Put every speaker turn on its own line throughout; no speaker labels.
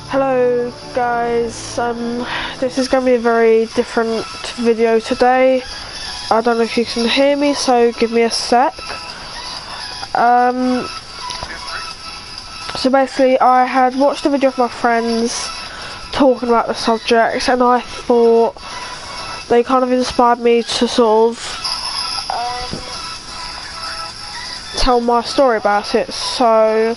Hello guys, this is going to be a very different video today. I don't know if you can hear me, so give me a sec. So basically I had watched a video of my friends talking about the subject, and I thought they kind of inspired me to sort of tell my story about it. So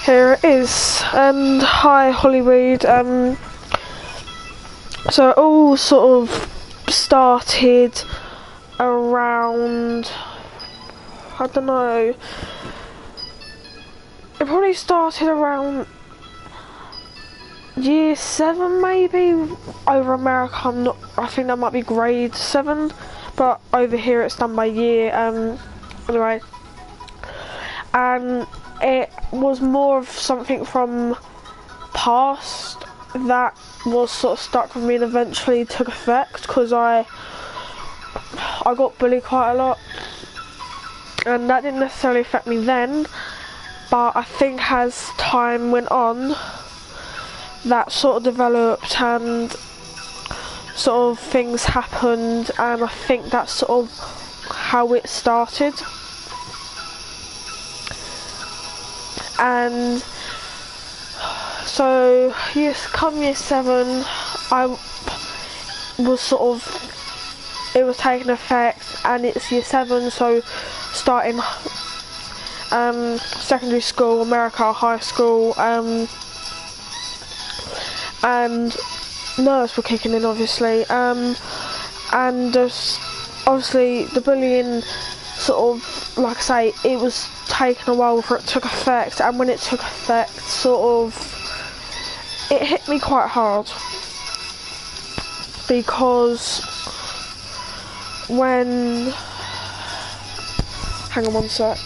here it is. And hi Hollywood. So it all sort of started around, I don't know, it probably started around year 7 maybe. Over America, I think that might be grade 7, but over here it's done by year. Anyway, and it was more of something from past that was sort of stuck with me and eventually took effect, because I got bullied quite a lot, and that didn't necessarily affect me then, but I think as time went on that sort of developed and sort of things happened, and I think that's sort of how it started. And so yes, come year 7 I was sort of, it was taking effect, and it's year 7, so starting secondary school, America, high school, and nerves were kicking in obviously, and just obviously the bullying sort of, like I say, it was taking a while before it took effect, and when it took effect, sort of, it hit me quite hard, because when, hang on one sec.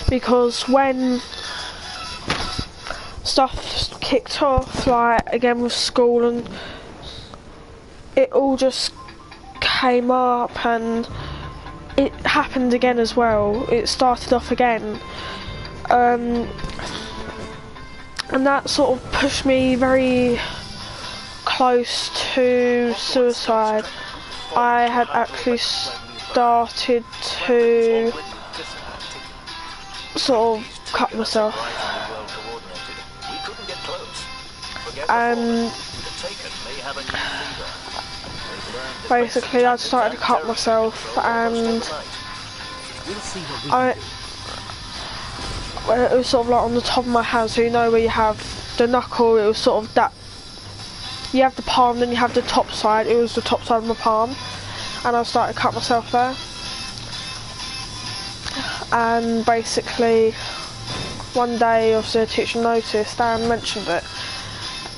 Because when stuff kicked off, like again with school, and it all just came up, and it happened again as well. It started off again, and that sort of pushed me very close to suicide. I had actually started to sort of cut myself, and basically I started to cut myself, and it was sort of like on the top of my hand, so you know where you have the knuckle, it was sort of that, you have the palm, then you have the top side, it was the top side of my palm, and I started to cut myself there. And basically one day obviously a teacher noticed and mentioned it,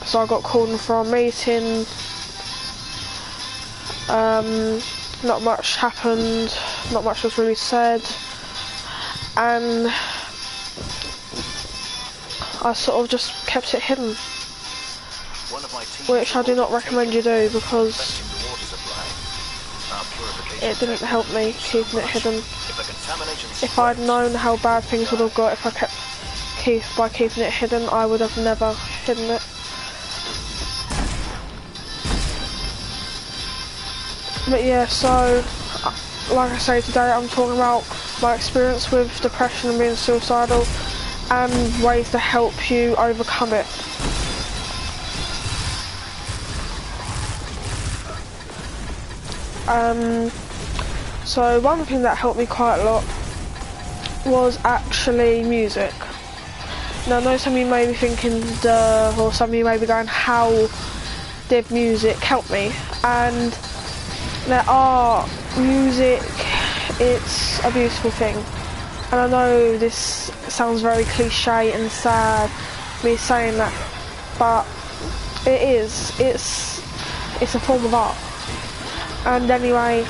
so I got called in for a meeting. Not much happened, not much was really said, and I sort of just kept it hidden, which I do not recommend you do, because it didn't help me keeping it hidden. If I'd known how bad things would have got if I kept by keeping it hidden, I would have never hidden it. But yeah, so like I say, today I'm talking about my experience with depression and being suicidal, and ways to help you overcome it. So one thing that helped me quite a lot was actually music. Now I know some of you may be thinking, or some of you may be going, how did music help me? And music, it's a beautiful thing. And I know this sounds very cliche and sad, me saying that, but it is, it's a form of art. And anyway,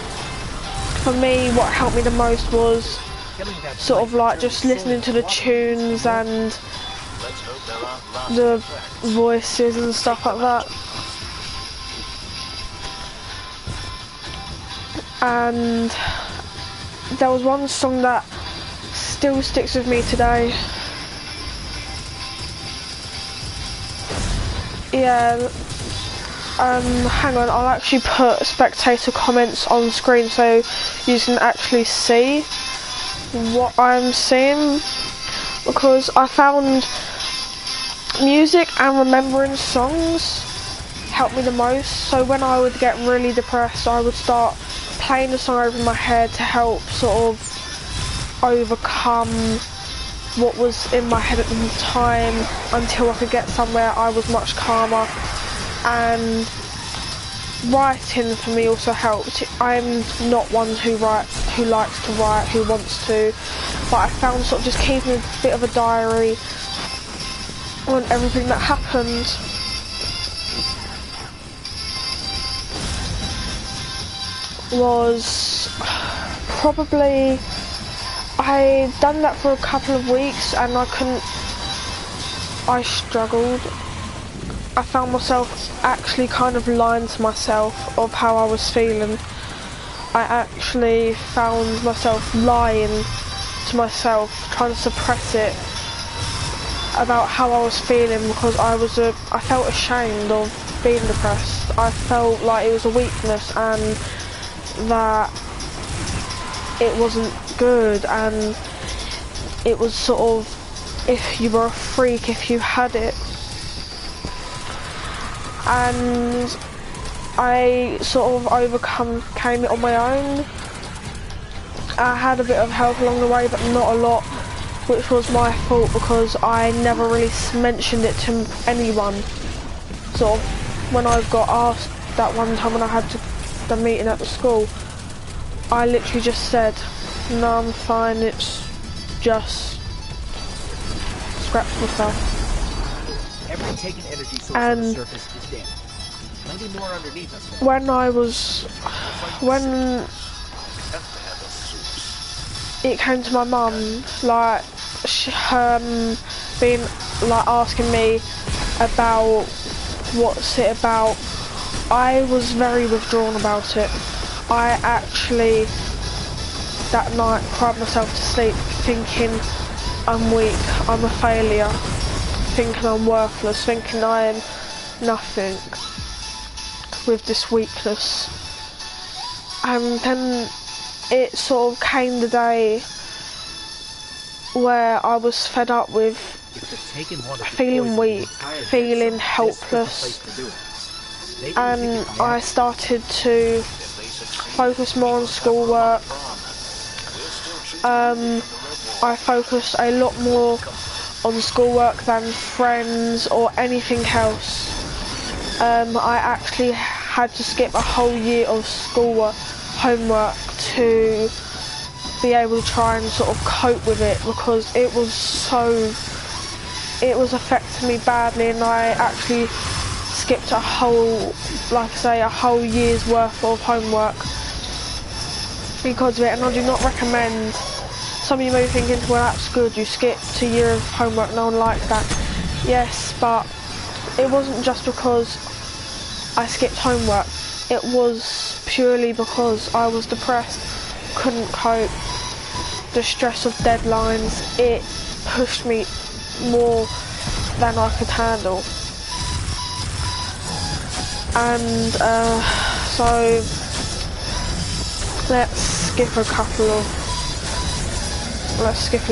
for me, what helped me the most was sort of like just listening to the tunes and the voices and stuff like that. and there was one song that still sticks with me today. Yeah, hang on, I'll actually put spectator comments on screen so you can actually see what I'm seeing, because I found music and remembering songs helped me the most. So when I would get really depressed, I would start playing the song over my head to help sort of overcome what was in my head at the time until I could get somewhere I was much calmer. And writing for me also helped. I'm not one who likes to write, who wants to, but I found sort of just keeping a bit of a diary on everything that happened was probably, I done that for a couple of weeks and I struggled. I found myself actually kind of lying to myself of how I was feeling. I actually found myself lying to myself, trying to suppress it about how I was feeling, because I felt ashamed of being depressed. I felt like it was a weakness and that it wasn't good, and it was sort of, if you were a freak if you had it. And I sort of overcame it on my own. I had a bit of help along the way, but not a lot, which was my fault because I never really mentioned it to anyone. Sort of when I got asked that one time when I had the meeting at the school, I literally just said, no, I'm fine, it's just scratched myself.
Every taken energy source on the surface is dead. Plenty more underneath us.
When it came to my mum, like being like asking me about what's it about, I was very withdrawn about it. I actually that night cried myself to sleep thinking I'm weak, I'm a failure, thinking I'm worthless, thinking I am nothing with this weakness. And then it sort of came the day where I was fed up with feeling weak, feeling helpless, and I started to focus more on schoolwork. I focused a lot more on schoolwork than friends or anything else. I actually had to skip a whole year of schoolwork, homework, to be able to try and sort of cope with it, because it was affecting me badly, and I actually skipped a whole, like I say, a whole year's worth of homework because of it. And I do not recommend. Some of you may be thinking, well, that's good, you skipped a year of homework, no one likes that. Yes, but it wasn't just because I skipped homework, it was purely because I was depressed, couldn't cope, the stress of deadlines, it pushed me more than I could handle. And so let's skip a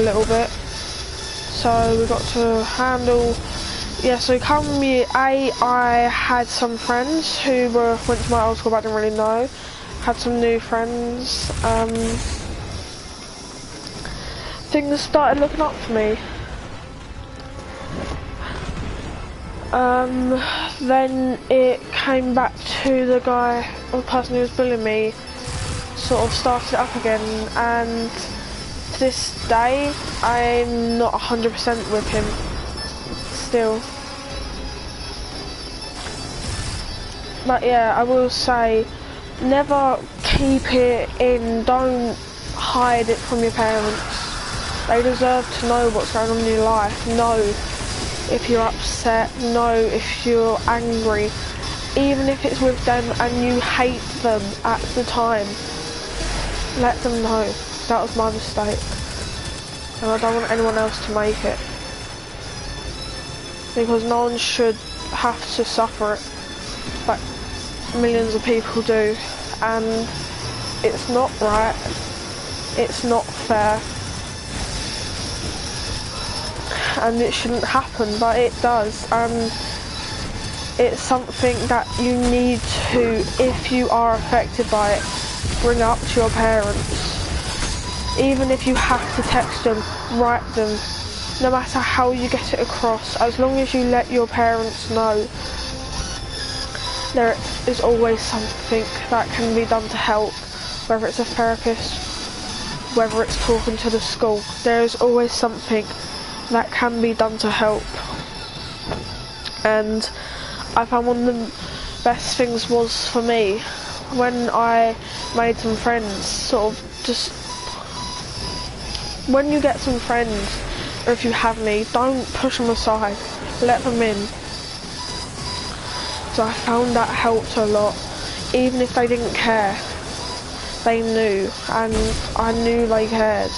little bit. So we got to handle, yeah, so come year 8 I had some friends who went to my old school but I didn't really know. Had some new friends. Things started looking up for me. Then it came back to the person who was bullying me, sort of started it up again, and to this day I'm not 100% with him still. But yeah, I will say, never keep it in, don't hide it from your parents. They deserve to know what's going on in your life. Know if you're upset, know if you're angry, even if it's with them and you hate them at the time. let them know that was my mistake, and I don't want anyone else to make it, because no one should have to suffer it, but millions of people do, and it's not right, it's not fair, and it shouldn't happen, but it does, and it's something that you need to, if you are affected by it, bring up to your parents. Even if you have to text them, write them, no matter how you get it across, as long as you let your parents know, there is always something that can be done to help, whether it's a therapist, whether it's talking to the school, there is always something that can be done to help. And I found one of the best things was for me when I made some friends, sort of just when you get some friends, or if you have any, don't push them aside, let them in. So I found that helped a lot, even if they didn't care, they knew, and I knew they cared.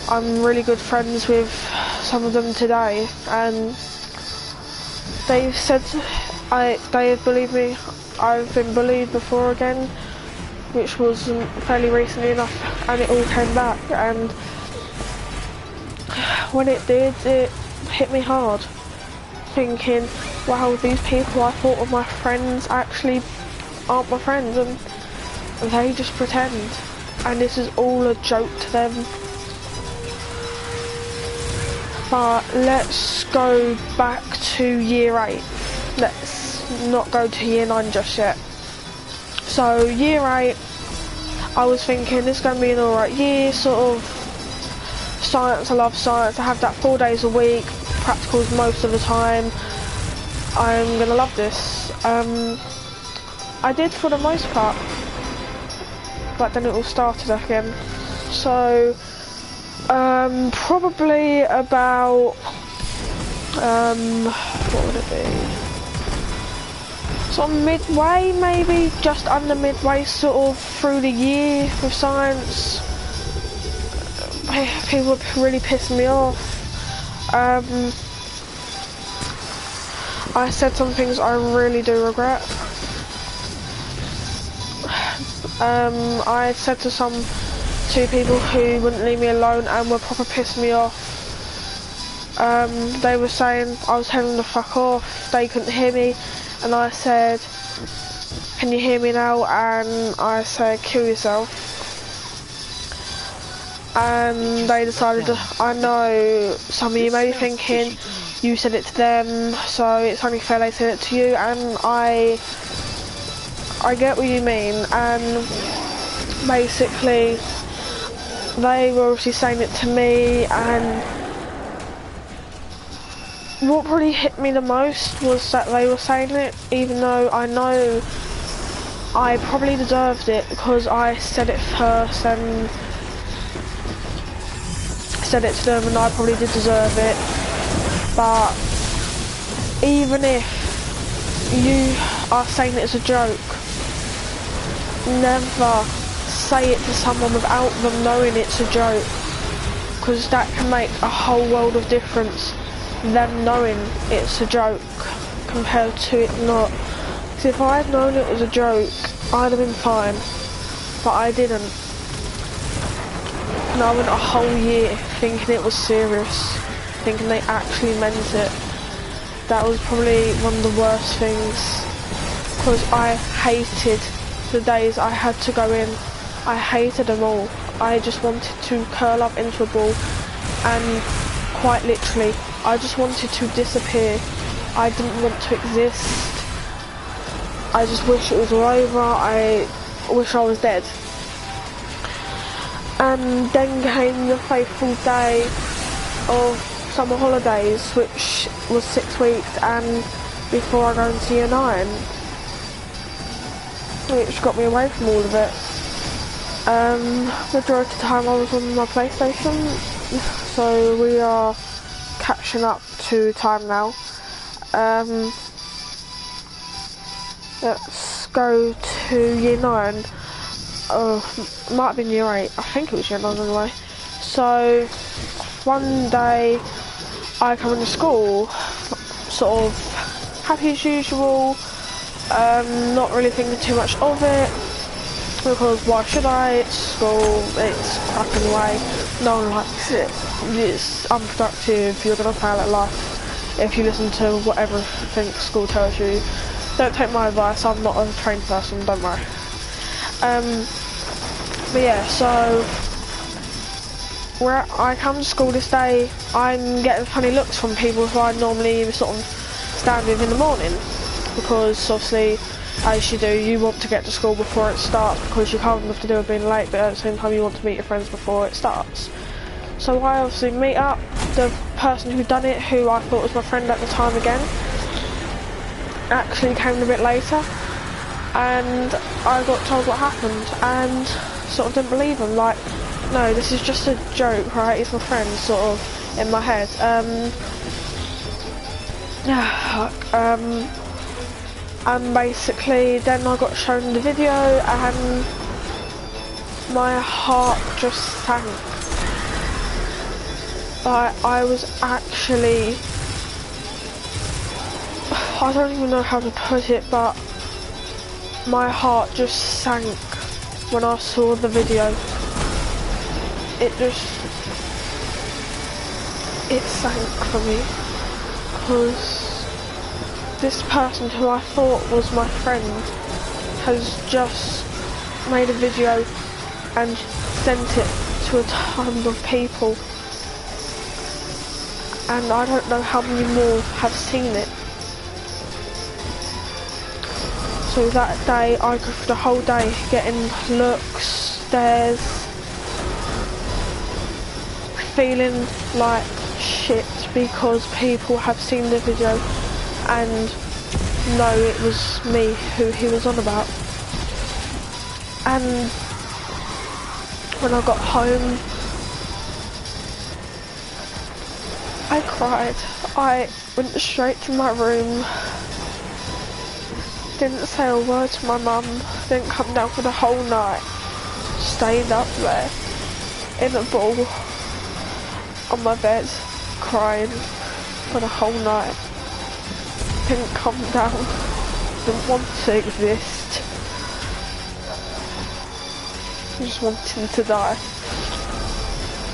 I'm really good friends with some of them today, and they've said, they have believed me. I've been bullied before again, which was fairly recently enough, and it all came back, and when it did, it hit me hard, thinking, wow, these people I thought were my friends actually aren't my friends, and they just pretend, and this is all a joke to them. But let's go back to year 8. Let's not go to year 9 just yet. So year 8, I was thinking this is going to be an alright year, sort of science, I love science, I have that 4 days a week, practicals most of the time, I'm going to love this. I did for the most part, but then it all started again. So probably about, what would it be? Sort of midway, maybe, just under midway, sort of through the year with science. People were really pissing me off. I said some things I really do regret. I said to two people who wouldn't leave me alone and were proper pissing me off. They were saying I was telling them to fuck off, they couldn't hear me, and I said, can you hear me now? And I said, kill yourself. And they decided to, I know some of you may be thinking you said it to them, so it's only fair they said it to you, and I get what you mean. And basically they were obviously saying it to me, and what probably hit me the most was that they were saying it even though I know I probably deserved it, because I said it first and said it to them, and I probably did deserve it. But even if you are saying it's a joke, never say it to someone without them knowing it's a joke, because that can make a whole world of difference, them knowing it's a joke compared to it not. Because if I had known it was a joke, I'd have been fine, but I didn't. And I went a whole year thinking it was serious, thinking they actually meant it. That was probably one of the worst things, because I hated the days I had to go in. I hated them all. I just wanted to curl up into a ball, and quite literally, I just wanted to disappear. I didn't want to exist. I just wish it was all over. I wish I was dead. And then came the fateful day of summer holidays, which was 6 weeks, and before I go into year 9, which got me away from all of it. Majority of the time I was on my PlayStation, so we are catching up to time now. Let's go to year 9. might have been year 8, I think it was year 9 anyway. So one day I come into school, sort of happy as usual, not really thinking too much of it, because why should I? It's school, it's cracking away, no one likes it, it's unproductive, you're going to fail at life if you listen to whatever school tells you. Don't take my advice, I'm not a trained person, don't worry. But yeah, so where I come to school this day, I'm getting funny looks from people who I normally sort of stand with in the morning, because obviously, as you do, you want to get to school before it starts, because you can't have to do with being late, but at the same time you want to meet your friends before it starts. So I obviously meet up the person who done it, who I thought was my friend at the time again, actually came a bit later, and I got told what happened, and sort of didn't believe him, like, no, this is just a joke, right, he's my friend, sort of, in my head. And basically, then I got shown the video, and my heart just sank. Like, I was actually, I don't even know how to put it, but my heart just sank when I saw the video. It sank for me, because this person who I thought was my friend has just made a video and sent it to a ton of people, and I don't know how many more have seen it. So that day I go for the whole day getting looks, stares, feeling like shit because people have seen the video and know it was me who he was on about. And when I got home, I cried. I went straight to my room, didn't say a word to my mum, didn't come down for the whole night, stayed up there in a ball on my bed, crying for the whole night. Didn't come down, didn't want to exist, just wanting to die.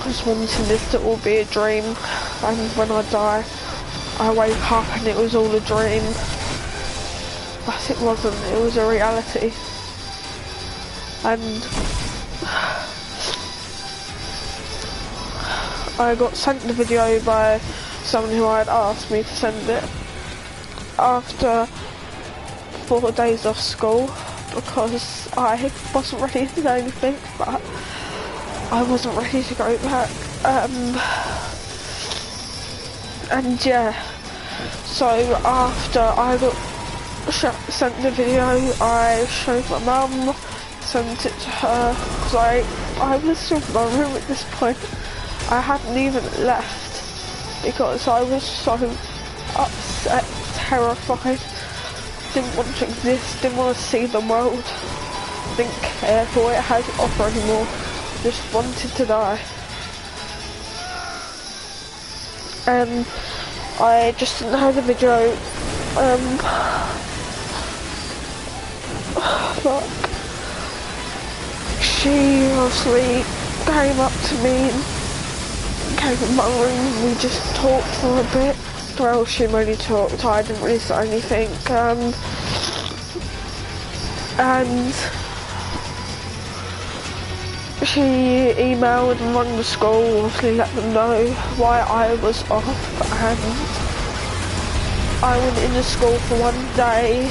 Just wanting this to all be a dream, and when I die, I wake up and it was all a dream. But it wasn't, it was a reality. And I got sent the video by someone who had asked me to send it after 4 days off school, because I wasn't ready to do anything, but I wasn't ready to go back. And yeah, so after I got sent the video, I showed my mum, sent it to her, because I was still in my room at this point. I hadn't even left because I was so upset, terrified, didn't want to exist, didn't want to see the world, didn't care for what it had to offer anymore, just wanted to die. I just didn't have the video, but she obviously came up to me and came in my room and we just talked for a bit. Well, she mainly talked, I didn't really say anything, and she emailed and rang the school, obviously let them know why I was off, and I went into school for 1 day,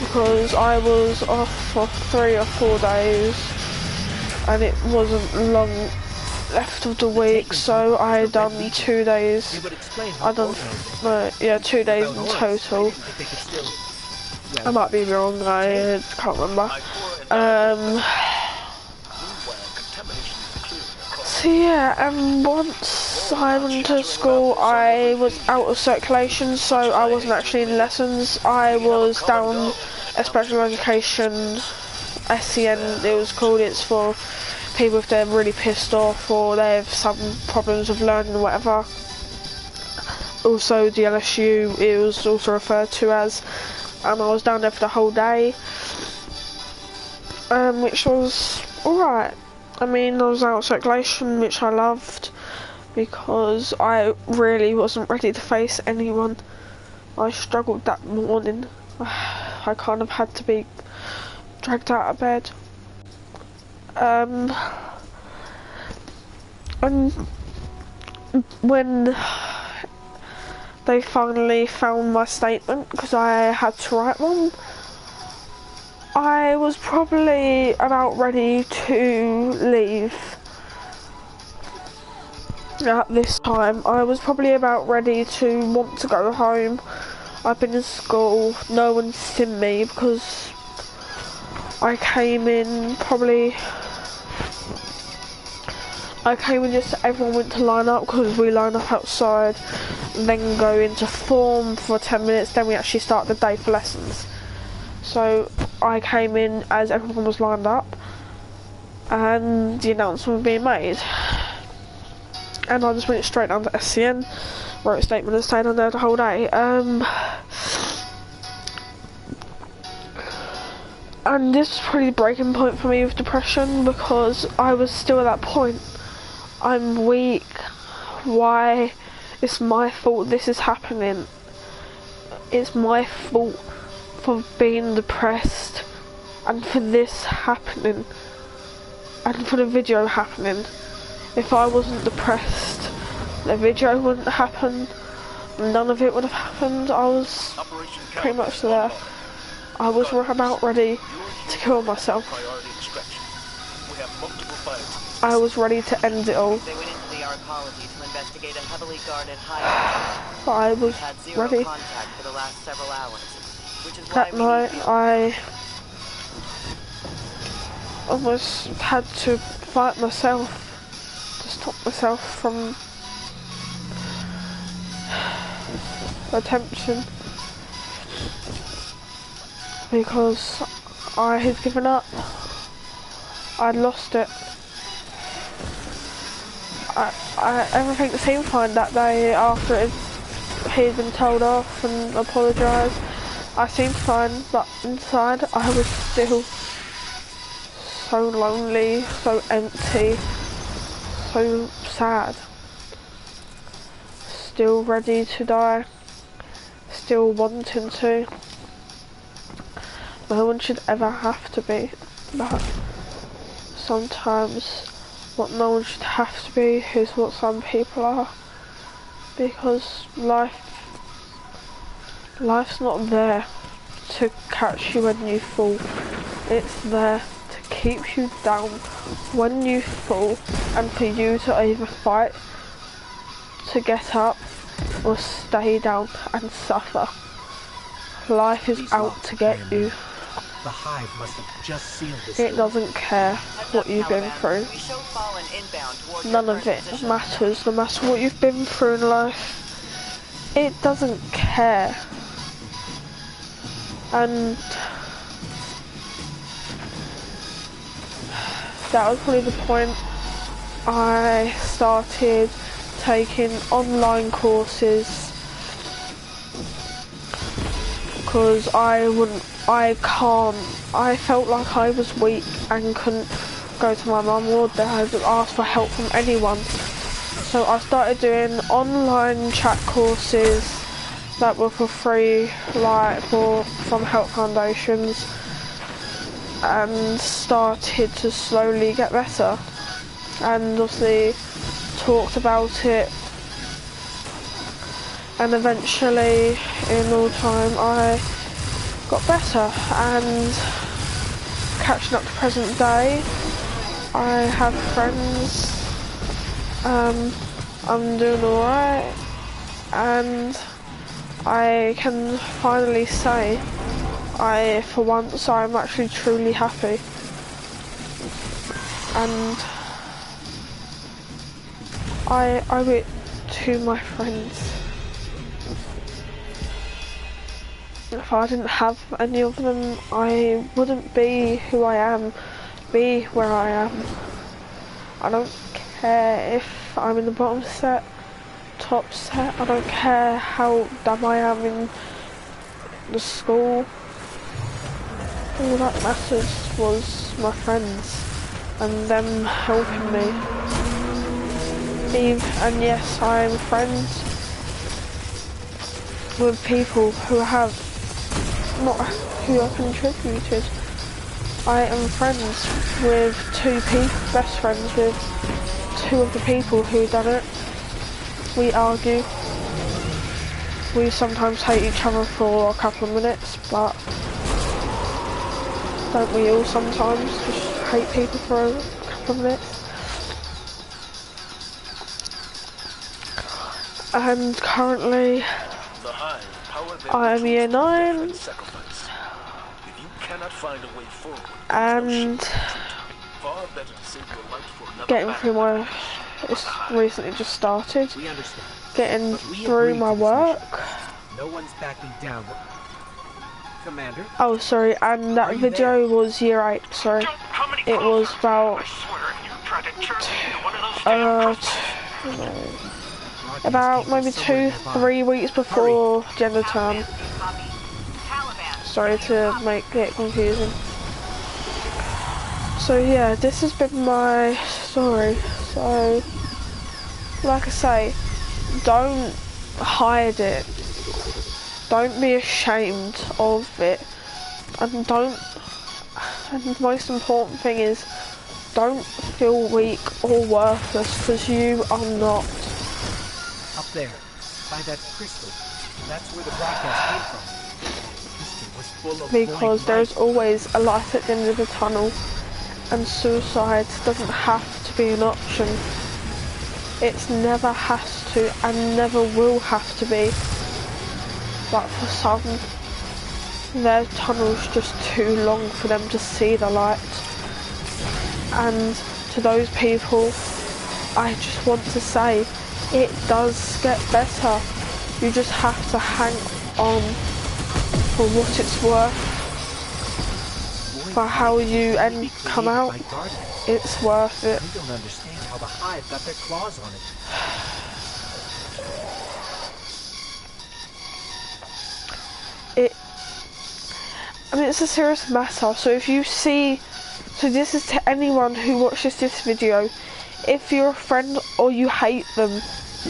because I was off for 3 or 4 days, and it wasn't long left of the week, so I had done 2 days. I done 2 days in total. I might be wrong, I can't remember. So yeah, and once because I went to school, I was out of circulation, so I wasn't actually in lessons. I was down a special education, SEN it was called. It's for people if they're really pissed off or they have some problems with learning or whatever. Also the LSU, it was also referred to as, and I was down there for the whole day, which was alright. I mean, I was out of circulation, which I loved, because I really wasn't ready to face anyone. I struggled that morning. I kind of had to be dragged out of bed. And when they finally found my statement, because I had to write one, I was probably about ready to leave. At this time, I was probably about ready to want to go home. I've been in school, no one's seen me because I came in just everyone went to line up, because we line up outside, then go into form for 10 minutes, then we actually start the day for lessons. So I came in as everyone was lined up and the announcement was being made, and I just went straight down to SCN, wrote a statement and stayed on there the whole day. And this was probably the breaking point for me with depression, because I was still at that point. I'm weak. Why? It's my fault this is happening. It's my fault for being depressed, and for this happening, and for the video happening. If I wasn't depressed, the video wouldn't happen, none of it would have happened. I was pretty much there. I was about ready to kill myself. I was ready to end it all.
They went into the arcology to investigate a heavily guarded high.
I was
had zero
ready.
contact for the last several hours, which is why
That night I almost had to fight myself to stop myself from attempting, because I had given up. I'd lost it. Everything seemed fine that day after he'd been told off and apologised. I seemed fine, but inside I was still so lonely, so empty, so sad. Still ready to die, still wanting to. No one should ever have to be, but sometimes what no one should have to be is what some people are, because life's not there to catch you when you fall. It's there to keep you down when you fall, and for you to either fight to get up or stay down and suffer. Life is out to get you.
The hive must have just sealed this.
It doesn't care what you've been through. None of it matters, no matter what you've been through in life. It doesn't care. And that was probably the point I started taking online courses, because I felt like I was weak and couldn't go to my mum or dad and ask for help from anyone. So I started doing online chat courses that were for free, like from help foundations, and started to slowly get better, and obviously talked about it, and eventually in all time I got better. And catching up to present day, I have friends, I'm doing alright, and I can finally say for once I'm actually truly happy. to my friends. If I didn't have any of them, I wouldn't be who I am, be where I am. I don't care if I'm in the bottom set, top set, I don't care how dumb I am in the school. All that matters was my friends and them helping me. And yes, I'm friends with people who have not who have contributed. I am friends with best friends with two of the people who done it. We argue. We sometimes hate each other for a couple of minutes, but don't we all sometimes just hate people for a couple of minutes? And currently, I am year 9, and getting through my, it's recently just started, getting through my work.
No one's backing down. Commander?
Oh, sorry, and that video was year 8, sorry. It was about maybe 2-3 weeks before gender term. Sorry to make it confusing. So yeah, this has been my story. So, like I say, don't hide it. Don't be ashamed of it, and the most important thing is, don't feel weak or worthless, because you are not.
Up there, by that crystal, that's where the broadcast came from. Crystal was full of
Because there's always a light at the end of the tunnel, and suicide doesn't have to be an option. It never has to, and never will have to be. But for some, their tunnel's just too long for them to see the light. And to those people, I just want to say, it does get better. You just have to hang on for what it's worth. For how you come out, it's worth it.
We don't understand how the Hive got their claws on it.
I mean, it's a serious matter, so if you see, so this is to anyone who watches this video, if you're a friend or you hate them,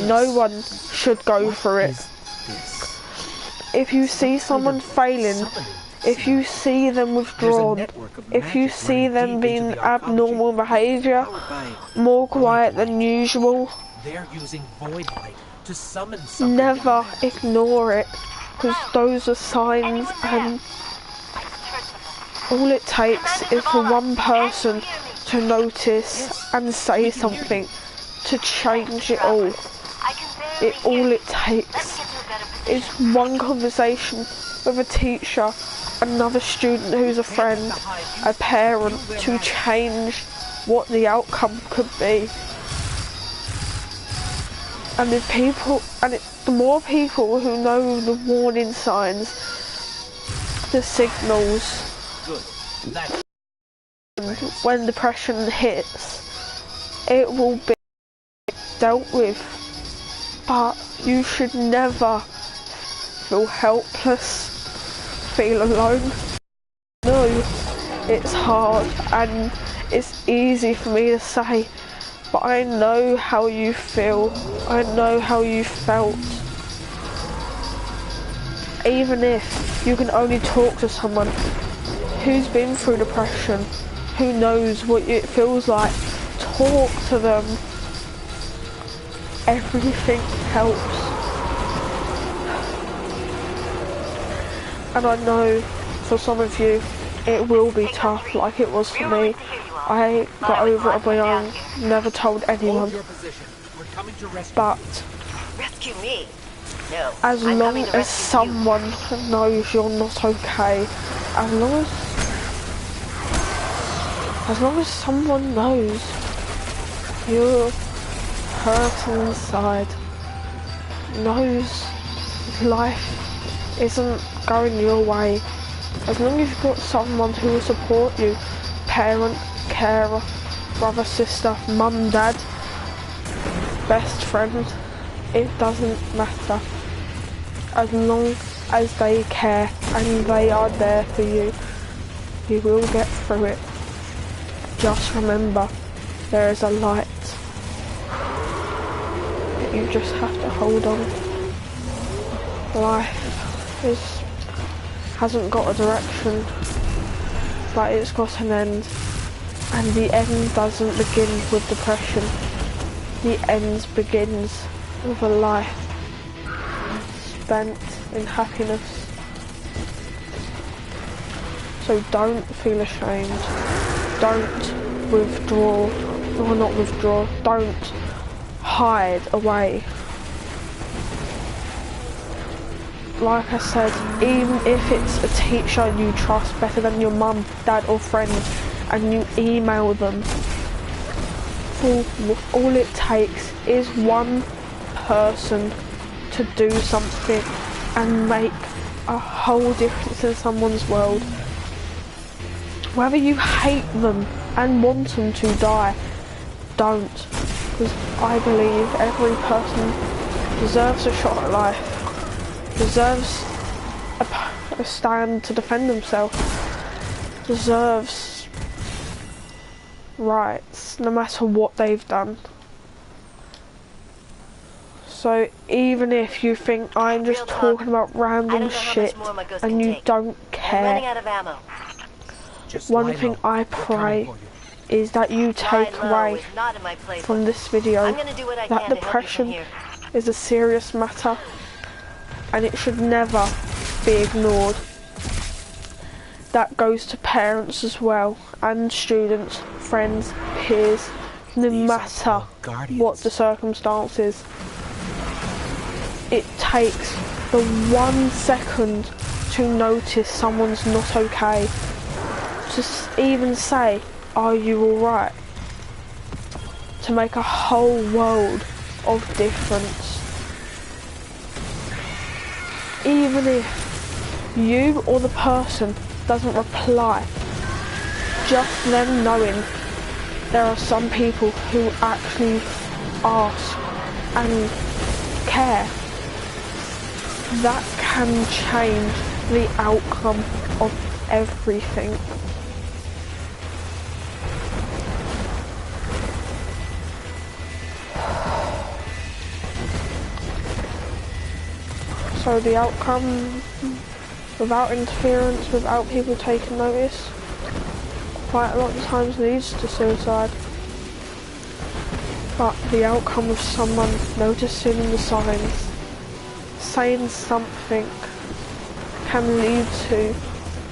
no one should go for it. If you see someone failing, if you see them withdrawn, if you see them being abnormal behaviour, more quiet than usual, never ignore it, because those are signs, and all it takes is for one person to notice and say something to change it all. All it takes is one conversation with a teacher, another student who's a friend, a parent, to change what the outcome could be. And the more people who know the warning signs, the signals, when depression hits, it will be dealt with. But you should never feel helpless, feel alone. No, it's hard and it's easy for me to say, but I know how you feel. I know how you felt. Even if you can only talk to someone who's been through depression, who knows what it feels like, talk to them. Everything helps. And I know for some of you it will be tough, like it was for me. I got over it on my own, never told anyone. But
Rescue me. No,
as long as someone knows you're not okay, as long as someone knows you're hurt inside, knows life isn't going your way. As long as you've got someone who will support you, parent, carer, brother, sister, mum, dad, best friend, it doesn't matter. As long as they care and they are there for you, you will get through it. Just remember, there is a light. You just have to hold on. Life hasn't got a direction, but it's got an end. And the end doesn't begin with depression. The end begins with a life spent in happiness. So don't feel ashamed. Don't withdraw, or not withdraw, don't hide away. Like I said, even if it's a teacher you trust better than your mum, dad or friend, and you email them, all it takes is one person to do something and make a whole difference in someone's world. Whether you hate them and want them to die, don't. Because I believe every person deserves a shot at life, deserves a stand to defend themselves, deserves rights, no matter what they've done. So even if you think I'm just talking about random shit and you don't care, one thing I pray is that you take away from this video that depression is a serious matter and it should never be ignored. That goes to parents as well, and students, friends, peers, no matter what the circumstances. It takes the 1 second to notice someone's not okay, to even say, are you alright? To make a whole world of difference. Even if you or the person doesn't reply, just them knowing there are some people who actually ask and care, that can change the outcome of everything. So the outcome, without interference, without people taking notice, quite a lot of times leads to suicide. But the outcome of someone noticing the signs, saying something, can lead to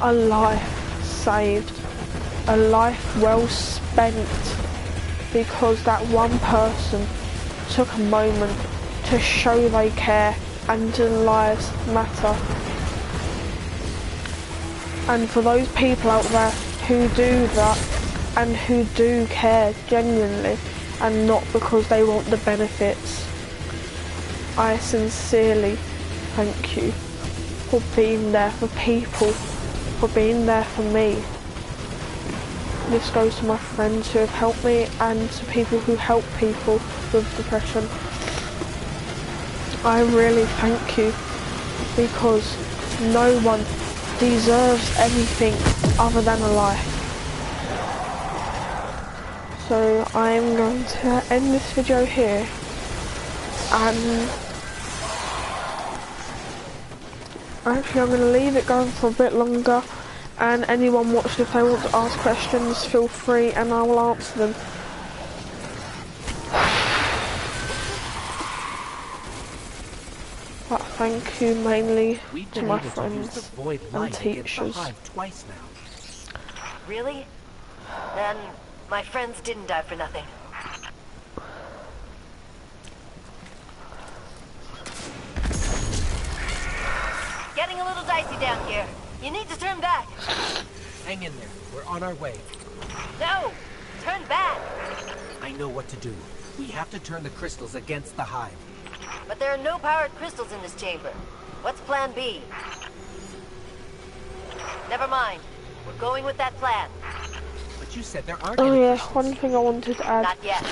a life saved, a life well spent, because that one person took a moment to show they care and their lives matter. And for those people out there who do that and who do care genuinely and not because they want the benefits, I sincerely thank you for being there for people, for being there for me. This goes to my friends who have helped me and to people who help people with depression. I really thank you, because no one deserves anything other than a life. So I'm going to end this video here, and actually I'm going to leave it going for a bit longer, and anyone watching, if they want to ask questions, feel free and I will answer them. But thank you mainly to my friends and teachers.
Twice now.
Really? Then my friends didn't die for nothing. Getting a little dicey down here. You need to turn back.
Hang in there. We're on our way.
No! Turn back!
I know what to do. We have to turn the crystals against the hive.
But there are no powered crystals in this chamber. What's plan B? Never mind. We're going with that plan.
But you said there aren't
Oh
any
yeah,
crystals.
one thing I wanted to add.
Not yet.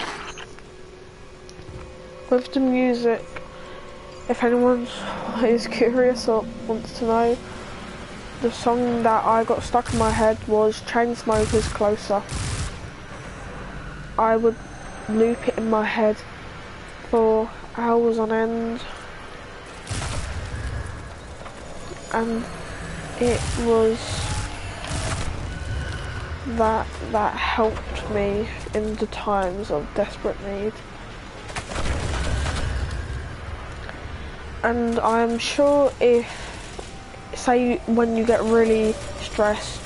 With the music, if anyone is curious or wants to know, the song that I got stuck in my head was Chainsmokers Closer. I would loop it in my head for hours on end, and it was that helped me in the times of desperate need. And I'm sure if, say when you get really stressed,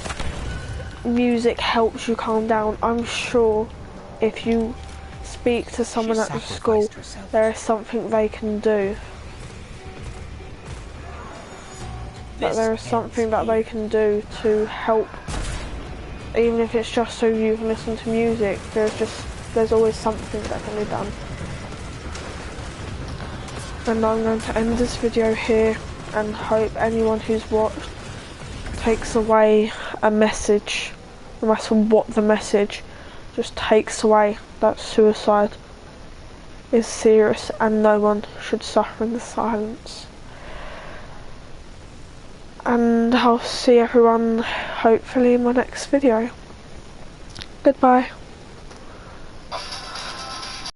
music helps you calm down, I'm sure if you speak to someone at the school, there is something they can do. That there is something that they can do to help, even if it's just so you can listen to music. There's always something that can be done. And I'm going to end this video here, and hope anyone who's watched takes away a message, no matter what the message, just takes away that suicide is serious and no one should suffer in the silence. And I'll see everyone hopefully in my next video. Goodbye.